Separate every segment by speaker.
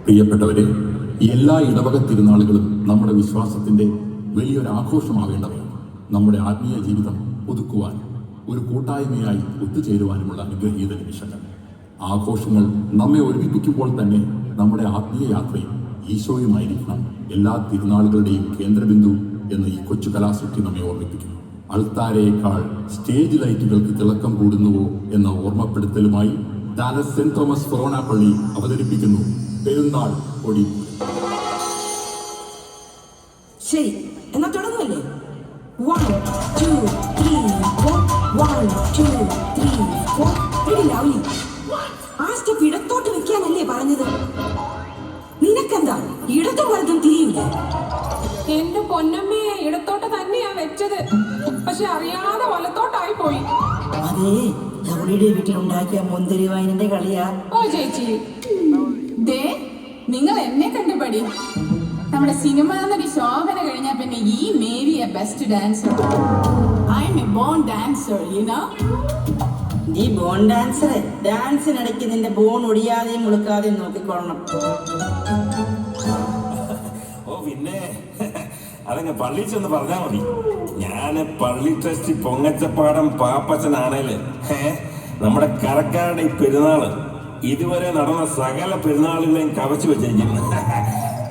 Speaker 1: പ്രിയപ്പെട്ടവരെ, എല്ലാ ഇടവക തിരുനാളുകളും നമ്മുടെ വിശ്വാസത്തിൻ്റെ വലിയൊരു ആഘോഷമാവേണ്ടവയാണ്. നമ്മുടെ ആത്മീയ ജീവിതം പുതുക്കുവാൻ ഒരു കൂട്ടായ്മയായി ഒത്തുചേരുവാനുമുള്ള അനുഗ്രഹീത നിമിഷങ്ങൾ. ആഘോഷങ്ങൾ നമ്മെ ഒരുമിപ്പിക്കുമ്പോൾ തന്നെ നമ്മുടെ ആത്മീയ യാത്രയും ഈശോയുമായിരിക്കണം എല്ലാ തിരുനാളുകളുടെയും കേന്ദ്രബിന്ദു എന്ന് ഈ കൊച്ചു കലാസൃഷ്ടി നമ്മെ ഓർമ്മിപ്പിക്കുന്നു. അൾത്താരയേക്കാൾ സ്റ്റേജ് ലൈറ്റുകൾക്ക് തിളക്കം കൂടുന്നുവോ എന്ന ഓർമ്മപ്പെടുത്തലുമായി ഡാലസ് സെന്റ് തോമസ് ഫൊറോന പള്ളി അവതരിപ്പിക്കുന്നു പെരുന്നാൾ കൊടി.
Speaker 2: ശരി, എന്നാ തുടങ്ങുമല്ലേ? 1 2 3 4 1 2 3 4. എടി ലവ്ലി, ആ സ്റ്റെപ്പ് ഇടത്തോട്ട് വെക്കാനല്ലേ പറഞ്ഞത്? നിനക്കെന്താ ഇടത്തും വലതും തിരിയില്ല?
Speaker 3: എന്റെ പൊന്നമ്മയെ ഇടത്തോട്ട് തന്നെയാ വെച്ചത്, പക്ഷെ അറിയാതെ വലത്തോട്ടായി പോയി.
Speaker 2: അതേ ലവ്ലിയുടെ വീട്ടിലുണ്ടാക്കിയ മുന്തിരി വൈനിന്റെ കളിയാ.
Speaker 3: ഓ ചേച്ചി, ദേ നിങ്ങൾ എന്നെ കണ്ടുപടി. നമ്മുടെ സിനിമ നടി ശോഭന കഴിഞ്ഞാൽ പിന്നെ ഈ മേരിയ best dancer. I am a born dancer, you know.
Speaker 2: നീ ബോൺ ഡാൻസർ. ഡാൻസിനിടയ്ക്ക് നിന്റെ ബോൺ ഒടിയാതെയും മുളുക്കാതെയും നോക്കിക്കൊള്ളണം.
Speaker 4: ഓ പിന്നെ അതങ്ങ് പള്ളി ചെന്ന് പറഞ്ഞാ മതി. ഞാന് പള്ളി ട്രസ്റ്റ് പൊങ്ങച്ചപ്പാടം പാപ്പച്ചനാണേല് നമ്മുടെ കരക്കാരുടെ ഈ പെരുന്നാള് ഇതുവരെ നടന്ന സകല പെരുന്നാളുകളെയും കവച്ചു വെച്ചിരിക്കുന്നു.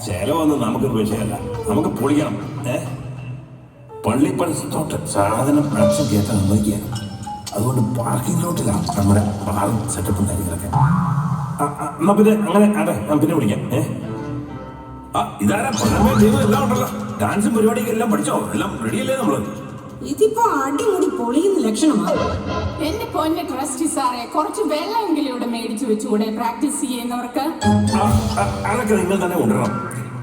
Speaker 4: ചെലവൊന്നും നമുക്കൊരു വിഷയമല്ല, നമുക്ക് പൊളിക്കണം. പള്ളി പരിസരത്തോട്ട് സാധനം അച്ഛൻ കയറ്റാൻ നിർമ്മിക്കുകയാണ്. അതുകൊണ്ട് പാർക്കിംഗ് ലോട്ടിലാണ് നമ്മുടെ ബാറും സെറ്റപ്പും കാര്യങ്ങളൊക്കെ. എന്നാ പിന്നെ അങ്ങനെ അതെ, ഞാൻ പിന്നെ വിളിക്കാം. ഇതാരാ എല്ലാം ഉണ്ടല്ലോ, ഡാൻസും പരിപാടിയും എല്ലാം പഠിച്ചോ? എല്ലാം റെഡിയല്ലേ നമ്മള്?
Speaker 2: ഇതിപ്പോ അടിമുടി പൊളിയുന്ന ലക്ഷണമാണ്.
Speaker 3: എന്റെ പൊന്നെ ട്രസ്റ്റി സാറേ, കുറച്ച് വെള്ളമെങ്കിലും ഇവിടെ മേടിച്ചു വെച്ചുകൂടെ പ്രാക്ടീസ് ചെയ്യുന്നവർക്ക്?
Speaker 4: അതൊക്കെ നിങ്ങൾ തന്നെ കൊണ്ടുവരണം.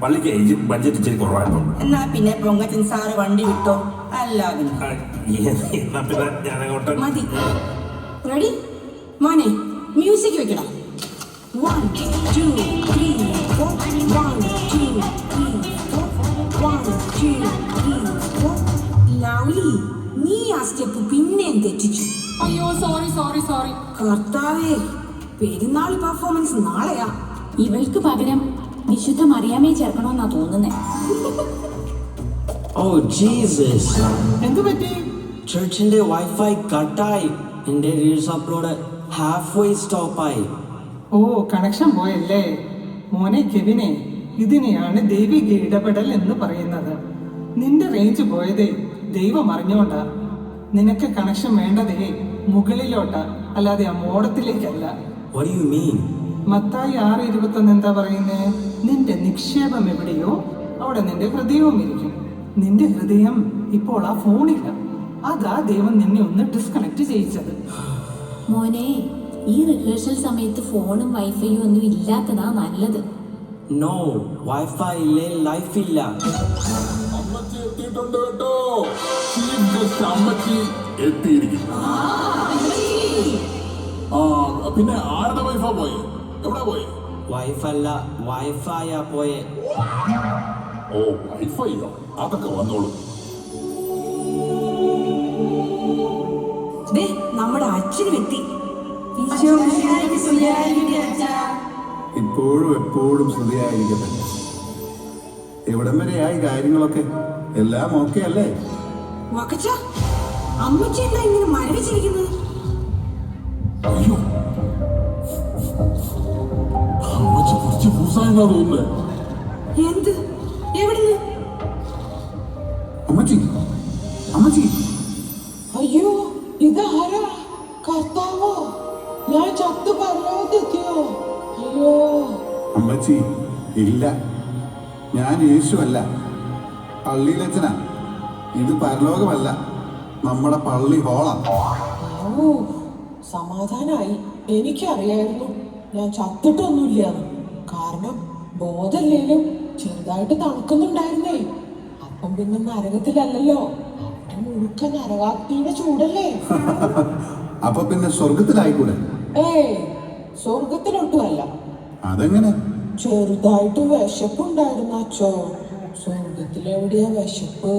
Speaker 4: പള്ളിക്ക് ബഡ്ജറ്റ് ഇച്ചിരി കുറവായിരുന്നു.
Speaker 2: എന്നാ പിന്നെ പൊങ്ങച്ചൻ സാറ് വണ്ടി വിട്ടോ. അല്ലാതെ
Speaker 4: എന്നാ പിന്നെ ഞാനങ്ങോട്ട്
Speaker 2: മതി. റെഡി മോനെ, മ്യൂസിക് വെക്കണം. 1 2 3 4 1 2 3 4 1 2 3 4. ലവ്ലി, നീ ആ സ്റ്റെപ്പ് പിന്നെയും തെറ്റിച്ചു.
Speaker 3: അയ്യോ സോറി സോറി സോറി.
Speaker 2: കർത്താവേ, പെരുന്നാൾ പെർഫോമൻസ് നാളെയാ.
Speaker 5: ഇവൾക്ക് പകരം വിശുദ്ധ മറിയാമേ ചേർക്കണമെന്നാ തോന്നുന്നേ.
Speaker 6: ഓ ജീസസ്,
Speaker 3: എന്തു പറ്റി?
Speaker 6: ചർച്ചിന്റെ വൈഫൈ കട്ടായി. എന്റെ റീൽസ് അപ്ലോഡ് ഹാഫ് വേ സ്റ്റോപ്പായി.
Speaker 7: ഓ, കണക്ഷൻ പോയല്ലേ? മോനെ കെവിനെ, ഇതിനെയാണ് ദൈവിക ഇടപെടൽ എന്ന് പറയുന്നത്. നിന്റെ റേഞ്ച് പോയതേ ദൈവം അറിഞ്ഞോണ്ടാ. നിനക്ക് കണക്ഷൻ വേണ്ടതേ മുകളിലോട്ടാ, അല്ലാതെ ആ മോഡത്തിലേക്കല്ല.
Speaker 6: What do you mean?
Speaker 7: Mathai 6:21 എന്താ പറയുന്നേ? നിന്റെ നിക്ഷേപം എവിടെയോ അവിടെ നിന്റെ ഹൃദയവും ഇരിക്കും. നിന്റെ ഹൃദയം ഇപ്പോൾ ആ ഫോണില്ല. അതാ ദൈവം നിന്നെ ഒന്ന് ഡിസ്കണക്ട് ചെയ്യിച്ചത്.
Speaker 5: മോനെ, ഈ റിഹേഴ്സൽ സമയത്ത് ഫോണും വൈഫൈയും ഒന്നും ഇല്ലാത്തതാ നല്ലത്.
Speaker 6: നോ, വൈഫൈ ഇല്ലേ ലൈഫ് ഇല്ല.
Speaker 1: അമ്മച്ചി എത്തിയിട്ടുണ്ട് കേട്ടോ. ചീഫ് ഗസ്റ്റ് അമ്മച്ചി എത്തിയിരിക്കുന്നു. പിന്നെ ആരുടെ വൈഫാ പോയെ? എവിടെ പോയെ?
Speaker 6: വൈഫല്ല, വൈഫൈയാ പോയെ.
Speaker 1: ഓ, വൈഫൈയോ? അതൊക്കെ വന്നോളൂ.
Speaker 2: നമ്മുടെ അച്ഛനും എത്തി.
Speaker 8: ഇപ്പോഴും എപ്പോഴും സ്തുതിയായിരിക്കട്ടെ. എവിടം വരെയായി കാര്യങ്ങളൊക്കെ? എല്ലാം ഓക്കെ അല്ലേ?
Speaker 2: വക്കച്ച, അമ്മച്ചി എന്താ ഇങ്ങനെ മരവിച്ചിരിക്കുന്നത്?
Speaker 1: അയ്യോ, അമ്മച്ചി കുറച്ച് പൂസായെന്നാ തോന്നുന്നത്.
Speaker 2: എന്ത്? എവിടുന്ന്?
Speaker 8: അമ്മച്ചി, അമ്മച്ചി.
Speaker 9: അയ്യോ, ഇതാരാ? കർത്താവോ, ഞാൻ ചത്തു പരലോകത്തെത്തിയോ? അയ്യോ
Speaker 8: അമ്മച്ചി, ഇല്ല, ഞാൻ യേശുവല്ല, പള്ളിയിലച്ഛനാ. ഇത് പരലോകമല്ല, നമ്മുടെ പള്ളി ഹോളാ.
Speaker 9: ഓ, സമാധാനായി. എനിക്കറിയായിരുന്നു ഞാൻ ചത്തിട്ടൊന്നുമില്ല. കാരണം ബോധല്ലേലും ചെറുതായിട്ട് തണുക്കുന്നുണ്ടായിരുന്നേ. അപ്പം പിന്നെ നരകത്തിലല്ലല്ലോ, അവിടെ മുഴുക്ക നരകാഗ്നിയുടെ ചൂടല്ലേ.
Speaker 8: അപ്പൊ പിന്നെ സ്വർഗത്തിലായിക്കൂടെ?
Speaker 9: ഏയ്, സ്വർഗത്തിലൊട്ടും അല്ല.
Speaker 8: അതെങ്ങനെ?
Speaker 9: ചെറുതായിട്ട് വിശപ്പുണ്ടായിരുന്നു അച്ചോ. സ്വർഗത്തിലെവിടെയാ വിശപ്പ്?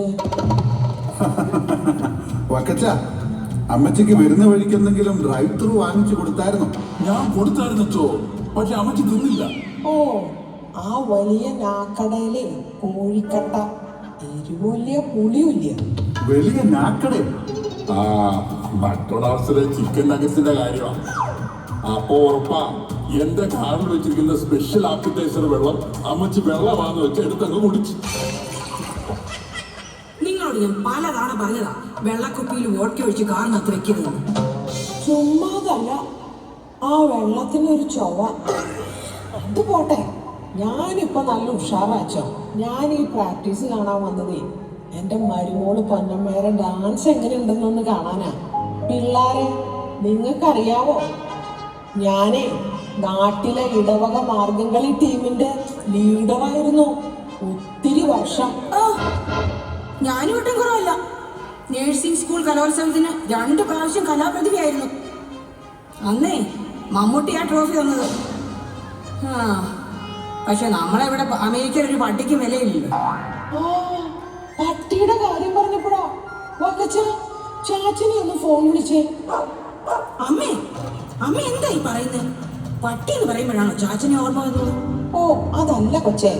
Speaker 8: വക്കച്ച, അമ്മച്ചിക്ക് വരുന്ന വഴിക്ക് എന്തെങ്കിലും ഡ്രൈവ് ത്രൂ വാങ്ങിച്ചു കൊടുത്തായിരുന്നു?
Speaker 1: ഞാൻ കൊടുത്തായിരുന്നോ, പക്ഷെ അമ്മച്ചി തിന്നില്ല.
Speaker 9: ഓ, ആ വലിയ നാക്കടയിലെ കോഴിക്കട്ട എരിവില്ല പുളിയില്ല.
Speaker 1: വലിയ നാക്കടേ? ആ, മക്ഡൊണാൾഡ്സിലെ ചിക്കൻ നഗറ്റ്സിന്റെ കാര്യമാണ്. അപ്പോ ഉറപ്പാ എന്റെ കാറിൽ വെച്ചിരിക്കുന്ന സ്പെഷ്യൽ ആപ്പിറ്റൈസർ വെള്ളം അമ്മച്ചി വെള്ളമാന്ന് വെച്ച് എടുത്തങ്ങ് കുടിച്ചു.
Speaker 2: നിങ്ങളോട് ഞാൻ പലതവണ പറഞ്ഞതാ വെള്ളക്കുപ്പിയിൽ വോഡ്ക ഒഴിച്ച് കാറിനകത്ത് വെക്കരുതെന്ന്.
Speaker 9: ചുമ്മാതല്ല, ആ വെള്ളത്തിനൊരു ചൊവ. അത് പോട്ടെ, ഞാനിപ്പോ നല്ല ഉഷാറാച്ചോ. ഞാൻ ഈ പ്രാക്ടീസ് കാണാൻ വന്നതേ എൻ്റെ മരുമോള് പൊന്നമ്മേരെ ഡാൻസ് എങ്ങനെയുണ്ടെന്നൊന്ന് കാണാനാ. പിള്ളാരെ നിങ്ങൾക്കറിയാവോ, ഞാനേ നാട്ടിലെ ഇടവക മാർഗംകളി ടീമിന്റെ ലീഡറായിരുന്നു ഒത്തിരി വർഷം.
Speaker 2: ഞാനും ഒട്ടും കുറവല്ല. നേഴ്സിംഗ് സ്കൂൾ കലോത്സവത്തിന് 2 പ്രാവശ്യം കലാപ്രതിഭയായിരുന്നു. അന്നേ മമ്മൂട്ടി ആ ട്രോഫി തന്നത്. പക്ഷെ നമ്മളെവിടെ അമേരിക്കയിൽ ഒരു പട്ടിക്ക് വിലയില്ലല്ലോ.
Speaker 9: പട്ടിയുടെ കാര്യം പറഞ്ഞപ്പോഴാ വകച്ച ചാച്ചനെ ഒന്ന് ഫോൺ വിളിച്ചേ.
Speaker 2: അമ്മേ, അമ്മ എന്തായി പറയുന്നത്? പട്ടി എന്ന് പറയുമ്പോഴാണോ ചാച്ചനെ ഓർമ്മ വന്നത്?
Speaker 9: ഓ അതല്ല കൊച്ചേ,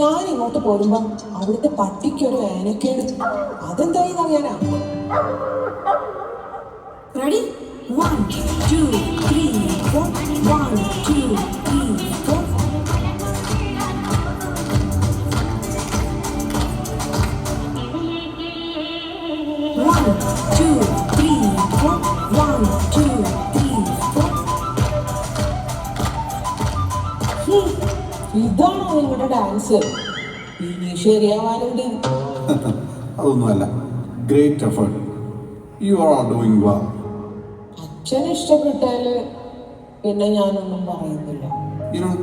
Speaker 9: ഞാൻ ഇങ്ങോട്ട് പോരുമ്പോ അവിടുത്തെ പട്ടിക്കൊരു വേനക്കേട്. അതെന്തായി അറിയാനാ.
Speaker 2: റെഡി? 1 2 3 4 1 2 3 4.
Speaker 9: ഇതാണോ നിങ്ങളുടെ ഡാൻസ്? ഇനി ശരിയാവാനുണ്ട്.
Speaker 8: അതൊന്നുമല്ല. Great effort. You are doing well.
Speaker 9: അച്ഛൻ ഇഷ്ടപ്പെട്ടാല് പിന്നെ ഞാനൊന്നും പറയുന്നില്ല.
Speaker 8: You know,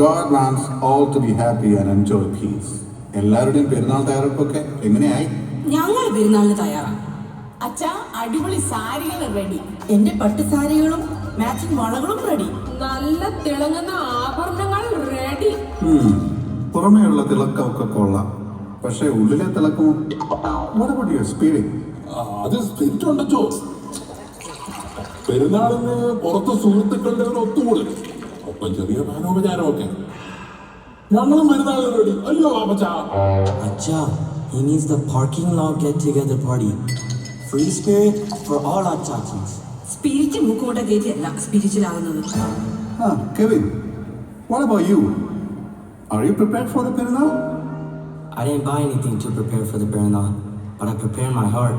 Speaker 8: God wants all to be happy and enjoy peace. എല്ലാവരുടെയും പെരുന്നാൾ തയ്യാറെടുപ്പൊക്കെ എങ്ങനെയായി?
Speaker 2: ഞങ്ങൾ പെരുന്നാളിന് തയ്യാറാണ്.
Speaker 3: അച്ഛാ, അടിപൊളി സാരികൾ റെഡി.
Speaker 2: എന്റെ പട്ടു സാരികളും മാച്ചിങ് വളകളും റെഡി.
Speaker 3: നല്ല തിളങ്ങുന്ന ആഭരണങ്ങൾ റെഡി.
Speaker 8: പുറമേയുള്ള തിളക്കമൊക്കെ കൊള്ളാം, പക്ഷെ ഉള്ളിലെ തിളക്കമോ? What about your spirit?
Speaker 1: അത് സ്പിരിറ്റ് ഉണ്ടോ? പെരുന്നാളിന് പുറത്ത് സുഹൃത്തുക്കളുടെ ഒരു ഒത്തുകൂടൽ, ഒപ്പം ചെറിയ പാനോപചാരമൊക്കെ. ഞങ്ങളും പെരുന്നാളിന് റെഡി. അയ്യോ അപ്പച്ചാ.
Speaker 6: Acha, he needs the parking lot get-together party. Free spirit for all our chachis.
Speaker 2: Spirit മൂക്കുകൊണ്ട കയറ്റിയല്ല സ്പിരിച്വൽ ആവുന്നത്.
Speaker 8: Kevin, what about you? Are you prepared for the പെരുന്നാൾ?
Speaker 6: I didn't buy anything to prepare for the Paranal, but I prepared my heart.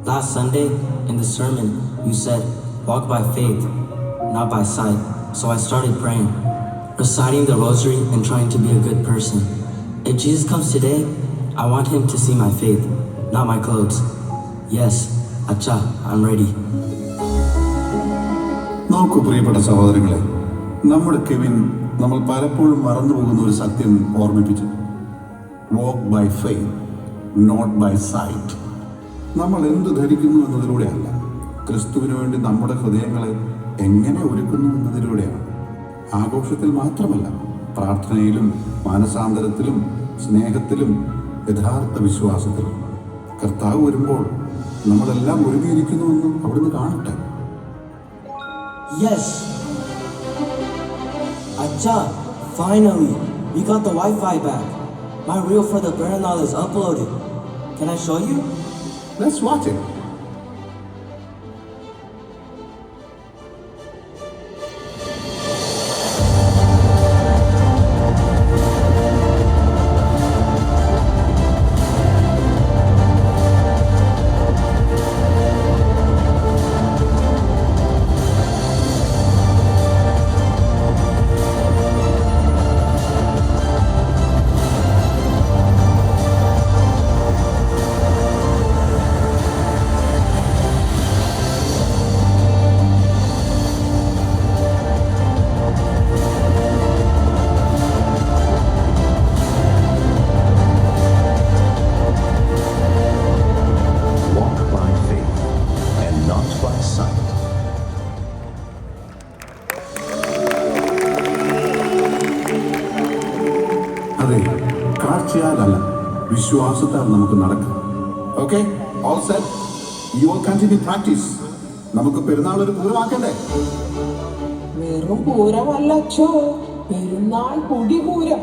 Speaker 6: Last Sunday, in the sermon, you said, walk by faith, not by sight. So I started praying, reciting the rosary and trying to be a good person. If Jesus comes today, I want him to see my faith, not my clothes. Yes, Acha, I'm ready.
Speaker 8: നോക്കൂ പ്രിയപ്പെട്ട സഹോദരങ്ങളെ, നമ്മുടെ Kevin നമ്മൾ പലപ്പോഴും മറന്നു പോകുന്ന ഒരു സത്യം ഓർമ്മിപ്പിച്ചു. Walk by faith, not by sight. നമ്മൾ എന്ത് ധരിക്കുന്നു എന്നതിലൂടെയല്ല, ക്രിസ്തുവിന് വേണ്ടി നമ്മുടെ ഹൃദയങ്ങളെ എങ്ങനെ ഒരുക്കുന്നു എന്നതിലൂടെയാണ്. ആഘോഷത്തിൽ മാത്രമല്ല, പ്രാർത്ഥനയിലും മാനസാന്തരത്തിലും സ്നേഹത്തിലും യഥാർത്ഥ വിശ്വാസത്തിലും. കർത്താവ് വരുമ്പോൾ നമ്മളെല്ലാം ഒരുങ്ങിയിരിക്കുന്നുവെന്ന് അവിടുന്ന് കാണട്ടെ.
Speaker 6: Yes! Acha, finally, we got the Wi-Fi back. My reel for the Paranal is uploaded. Can I show you?
Speaker 8: Let's watch it. അതെ, കാഴ്ചയാലല്ല വിശ്വാസത്താൽ നമുക്ക് നടക്കാം. Okay, all set. You will continue practice. നമുക്ക് പെരുന്നാൾ ഒരു പൂരമാക്കണ്ടേ?
Speaker 9: വെറും പൂരമല്ല അച്ഛോ, പെരുന്നാൾ പൊടിപൂരം